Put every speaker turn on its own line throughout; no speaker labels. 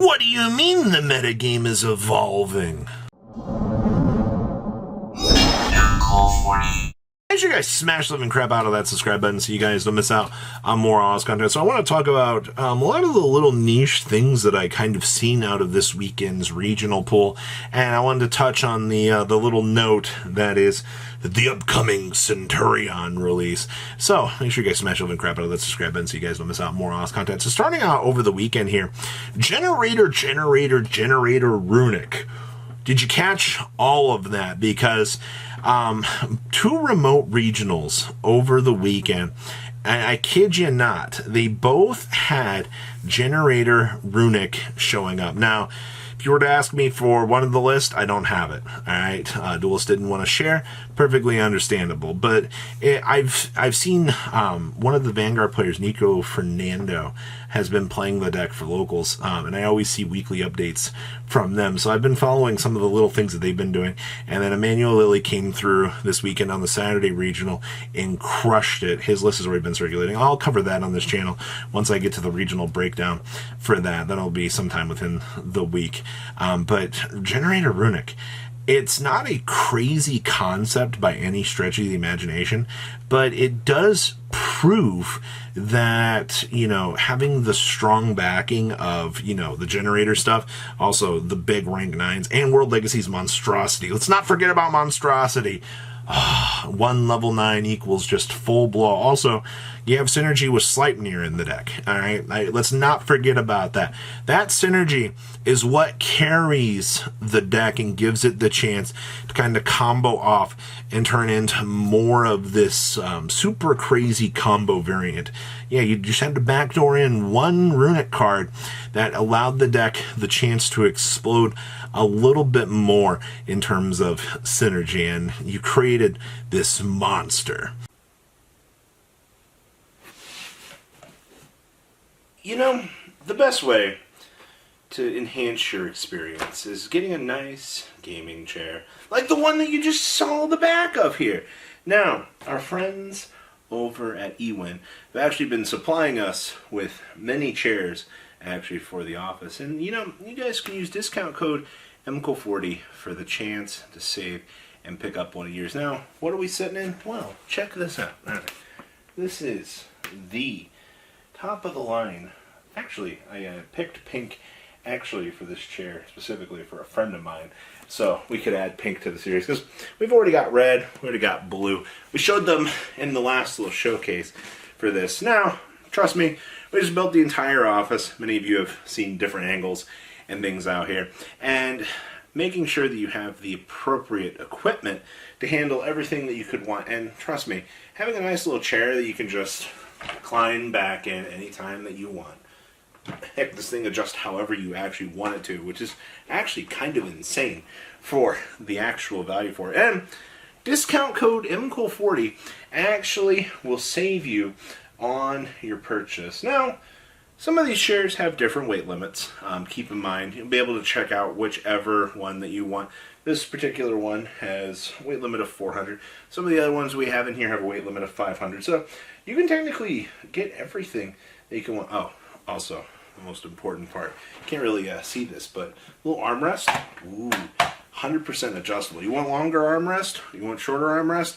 What do you mean the metagame is evolving? Make sure you guys smash the living crap out of that subscribe button so you guys don't miss out on more Oz content. So I want to talk about a lot of the little niche things that I kind of seen out of this weekend's regional pool, and I wanted to touch on the little note that is the upcoming Centurion release. So make sure you guys smash the living crap out of that subscribe button so you guys don't miss out on more Oz content. So starting out over the weekend here, Generator Runeic. Did you catch all of that? Because two remote regionals over the weekend, and I kid you not, they both had Generator Runeic showing up. Now, if you were to ask me for one of the list, I don't have it. All right, Duelist didn't want to share. Perfectly understandable. But I've seen one of the Vanguard players, Nico Fernando, has been playing the deck for locals, and I always see weekly updates from them. So I've been following some of the little things that they've been doing. And then Emmanuel Lilly came through this weekend on the Saturday regional and crushed it. His list has already been circulating. I'll cover that on this channel once I get to the regional breakdown for that. That'll be sometime within the week. But Generator Runeic, it's not a crazy concept by any stretch of the imagination, but it does prove that, having the strong backing of, the Generator stuff, also the big rank 9s, and World Legacy's Monstrosity. Let's not forget about Monstrosity. One level 9 equals just full blow. Also, you have synergy with Sleipnir in the deck. Alright, let's not forget about that. That synergy is what carries the deck and gives it the chance to kind of combo off and turn into more of this super crazy combo variant. Yeah, you just had to backdoor in one Runeic card that allowed the deck the chance to explode a little bit more in terms of synergy, and you created this monster. The best way to enhance your experience is getting a nice gaming chair, like the one that you just saw the back of here. Now, our friends over at Ewin have actually been supplying us with many chairs actually for the office, and you guys can use discount code MCO40 for the chance to save and pick up one of yours. Now, what are we sitting in? Well, check this out. All right. This is the top of the line. Actually, I picked pink actually for this chair, specifically for a friend of mine, so we could add pink to the series, because we've already got red, we already got blue. We showed them in the last little showcase for this. Now, trust me, we just built the entire office. Many of you have seen different angles and things out here, and making sure that you have the appropriate equipment to handle everything that you could want. And trust me, having a nice little chair that you can just recline back in anytime that you want. Heck, this thing adjusts however you actually want it to, which is actually kind of insane for the actual value for it. And discount code MCO40 actually will save you on your purchase. Now, some of these chairs have different weight limits. Keep in mind, you'll be able to check out whichever one that you want. This particular one has a weight limit of 400. Some of the other ones we have in here have a weight limit of 500. So you can technically get everything that you can want. Oh, also, the most important part. Can't really see this, but little armrest. Ooh, 100% adjustable. You want longer armrest? You want shorter armrest?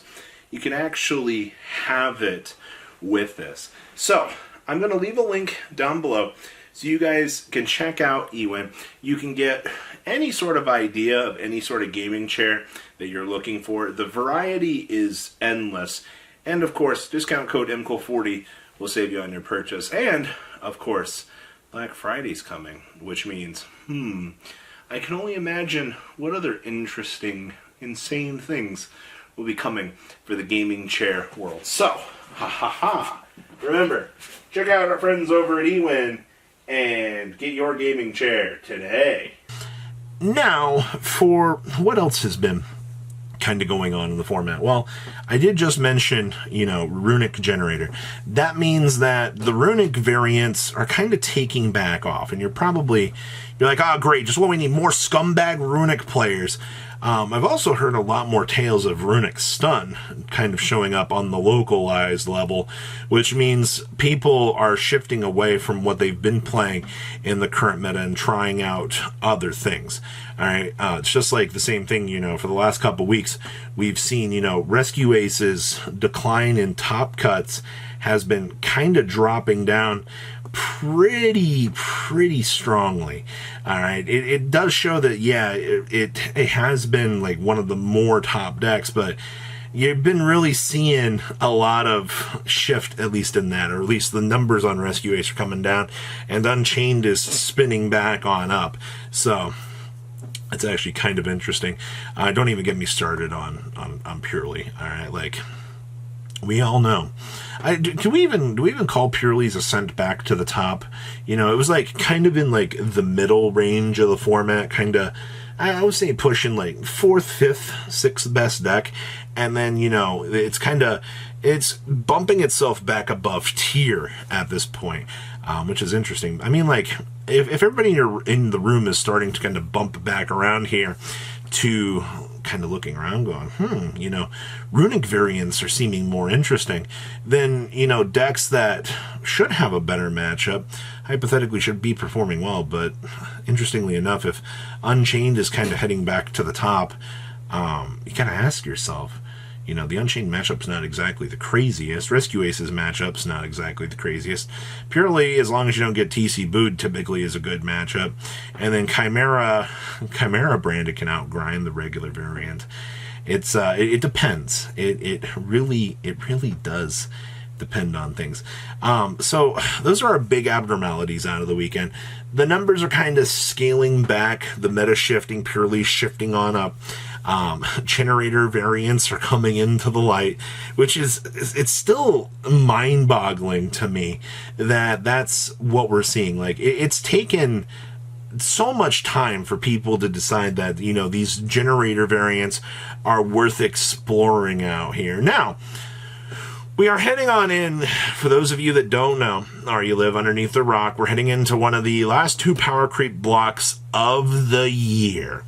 You can actually have it with this. So I'm going to leave a link down below so you guys can check out Ewin. You can get any sort of idea of any sort of gaming chair that you're looking for. The variety is endless. And of course, discount code MCO40 will save you on your purchase. And of course, Black Friday's coming, which means, I can only imagine what other interesting, insane things will be coming for the gaming chair world. So, remember, check out our friends over at Ewin and get your gaming chair today. Now, for what else has been kind of going on in the format? Well, I did just mention, Runeic Generator. That means that the Runeic variants are kind of taking back off, and you're like, oh, great, just what we need, more scumbag Runeic players.
I've also heard a lot more tales of Runeic Stun kind of showing up on the localized level, which means people are shifting away from what they've been playing in the current meta and trying out other things. All right, it's just like the same thing, for the last couple weeks, we've seen, Rescue Aces decline in top cuts has been kind of dropping down pretty strongly. All right, it does show that, yeah, it has been like one of the more top decks, but you've been really seeing a lot of shift, at least in that, or at least the numbers on Rescue Ace are coming down, and Unchained is spinning back on up. So it's actually kind of interesting. Don't even get me started on Purely. All right, like, we all know. Do we even call Purely's ascent back to the top? It was like kind of in like the middle range of the format, kind of. I would say pushing like 4th, 5th, 6th best deck, and then it's bumping itself back above tier at this point, which is interesting. I mean, like, if everybody in the room is starting to kind of bump back around here to kind of looking around going, Runeic variants are seeming more interesting, then, decks that should have a better matchup hypothetically should be performing well. But interestingly enough, if Unchained is kind of heading back to the top, you gotta ask yourself, the Unchained matchup's not exactly the craziest. Rescue Ace's matchup's not exactly the craziest. Purely, as long as you don't get TC booed, typically is a good matchup. And then Chimera branded can outgrind the regular variant. It depends. It really does depend on things. So those are our big abnormalities out of the weekend. The numbers are kind of scaling back. The meta shifting, Purely shifting on up. Generator variants are coming into the light, which it's still mind-boggling to me that that's what we're seeing. Like, it's taken so much time for people to decide that, these generator variants are worth exploring out here. Now, we are heading on in, for those of you that don't know, or you live underneath the rock, we're heading into one of the last 2 power creep blocks of the year.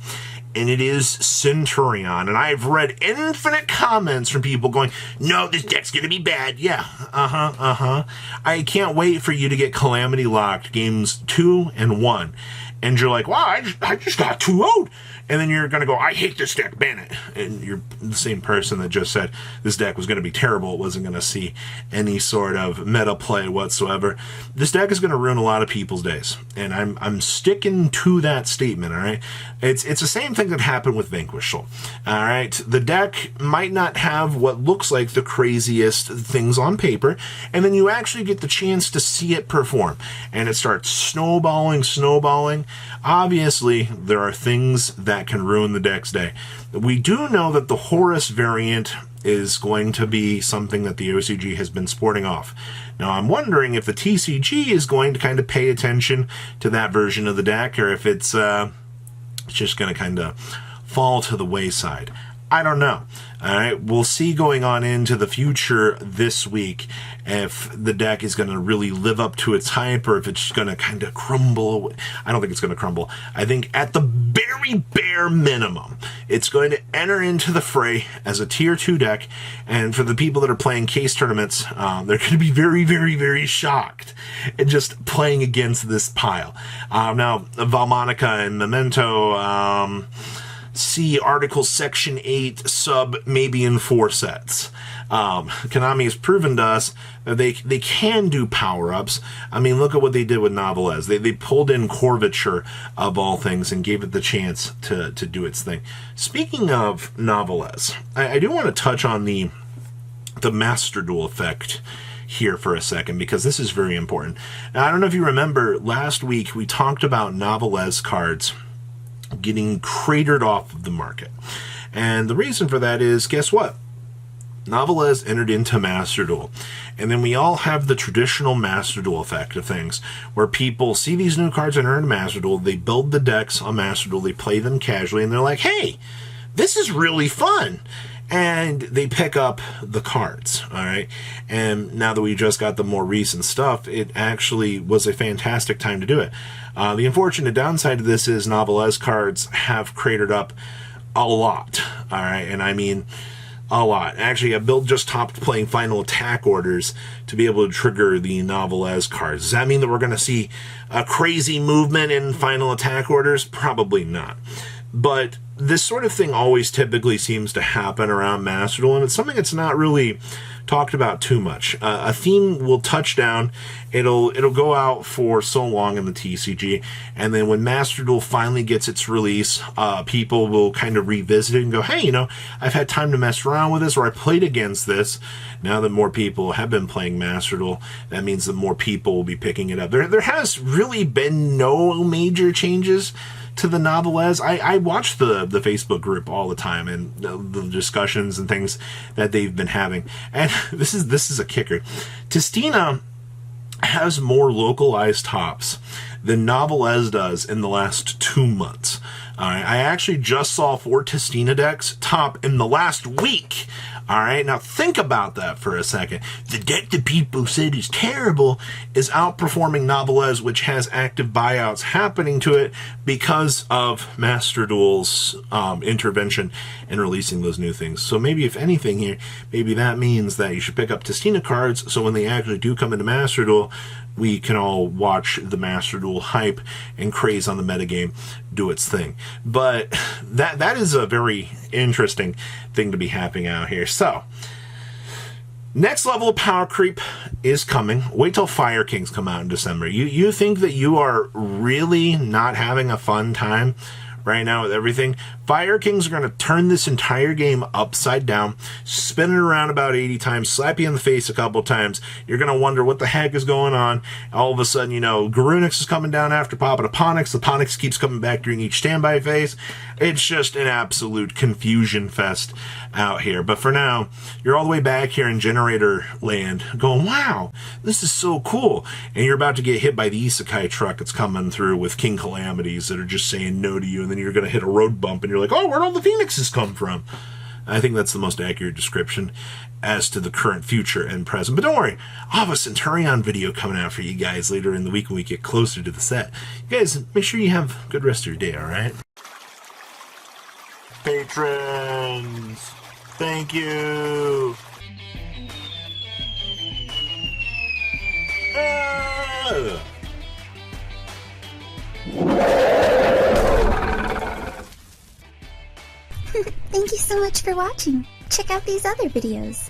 And it is Centurion. And I've read infinite comments from people going, no, this deck's going to be bad. Yeah, I can't wait for you to get Calamity locked games 2 and 1. And you're like, wow, I just got 2-0'd. And then you're going to go, I hate this deck, ban it. And you're the same person that just said this deck was going to be terrible. It wasn't going to see any sort of meta play whatsoever. This deck is going to ruin a lot of people's days. And I'm sticking to that statement, all right? It's the same thing that happened with Vanquishal, all right? The deck might not have what looks like the craziest things on paper, and then you actually get the chance to see it perform. And it starts snowballing. Obviously, there are things that can ruin the deck's day. We do know that the Horus variant is going to be something that the OCG has been sporting off. Now, I'm wondering if the TCG is going to kind of pay attention to that version of the deck, or if it's just going to kind of fall to the wayside. I don't know. All right, we'll see going on into the future this week if the deck is going to really live up to its hype or if it's going to kind of crumble. I don't think it's going to crumble. I think at the very bare minimum, it's going to enter into the fray as a tier 2 deck. And for the people that are playing case tournaments, they're going to be very shocked at just playing against this pile. Now, Valmonica and Memento... see Article Section 8 sub maybe in 4 sets. Konami has proven to us that they can do power-ups. I mean, look at what they did with Novelez. They pulled in Corvature, of all things, and gave it the chance to do its thing. Speaking of Novelez, I do want to touch on the Master Duel effect here for a second, because this is very important. Now, I don't know if you remember, last week we talked about Novelez cards getting cratered off of the market. And the reason for that is, guess what? Novelez entered into Master Duel. And then we all have the traditional Master Duel effect of things, where people see these new cards enter into Master Duel, they build the decks on Master Duel, they play them casually, and they're like, hey, this is really fun. And they pick up the cards, all right? And now that we just got the more recent stuff, it actually was a fantastic time to do it. The unfortunate downside of this is Novelez cards have cratered up a lot. All right, and I mean a lot. Actually, a build just stopped playing final attack orders to be able to trigger the Novelez cards. Does that mean that we're going to see a crazy movement in final attack orders? Probably not. But this sort of thing always typically seems to happen around Master Duel, and it's something that's not really talked about too much. A theme will touch down, it'll go out for so long in the TCG, and then when Master Duel finally gets its release, people will kind of revisit it and go, hey, you know, I've had time to mess around with this, or I played against this. Now that more people have been playing Master Duel, that means that more people will be picking it up. There has really been no major changes to the Novelez. I watch the Facebook group all the time, and the discussions and things that they've been having. And this is a kicker. Tistina has more localized tops than Novelez does in the last 2 months. I actually just saw 4 Tistina decks top in the last week. All right, now think about that for a second. The deck that people said is terrible is outperforming Novelez, which has active buyouts happening to it because of Master Duel's intervention in releasing those new things. So maybe, if anything here, maybe that means that you should pick up Tistina cards, so when they actually do come into Master Duel, we can all watch the Master Duel hype and craze on the metagame do its thing. But that is a very interesting thing to be happening out here. So, next level of power creep is coming. Wait till Fire Kings come out in December. You think that you are really not having a fun time right now with everything? Fire Kings are going to turn this entire game upside down, spin it around about 80 times, slap you in the face a couple times. You're going to wonder what the heck is going on. All of a sudden, you know, Runeic is coming down after popping a Ponix. The Ponix keeps coming back during each standby phase. It's just an absolute confusion fest out here. But for now, you're all the way back here in Generator Land going, wow, this is so cool. And you're about to get hit by the Isekai truck that's coming through with King Calamities that are just saying no to you, and then you're going to hit a road bump and you're like, oh, where'd all the Phoenixes come from? I think that's the most accurate description as to the current, future, and present. But don't worry, I'll have a Centurion video coming out for you guys later in the week when we get closer to the set. You guys, make sure you have a good rest of your day, alright? Patrons, thank you! Ah!
Thank you so much for watching. Check out these other videos.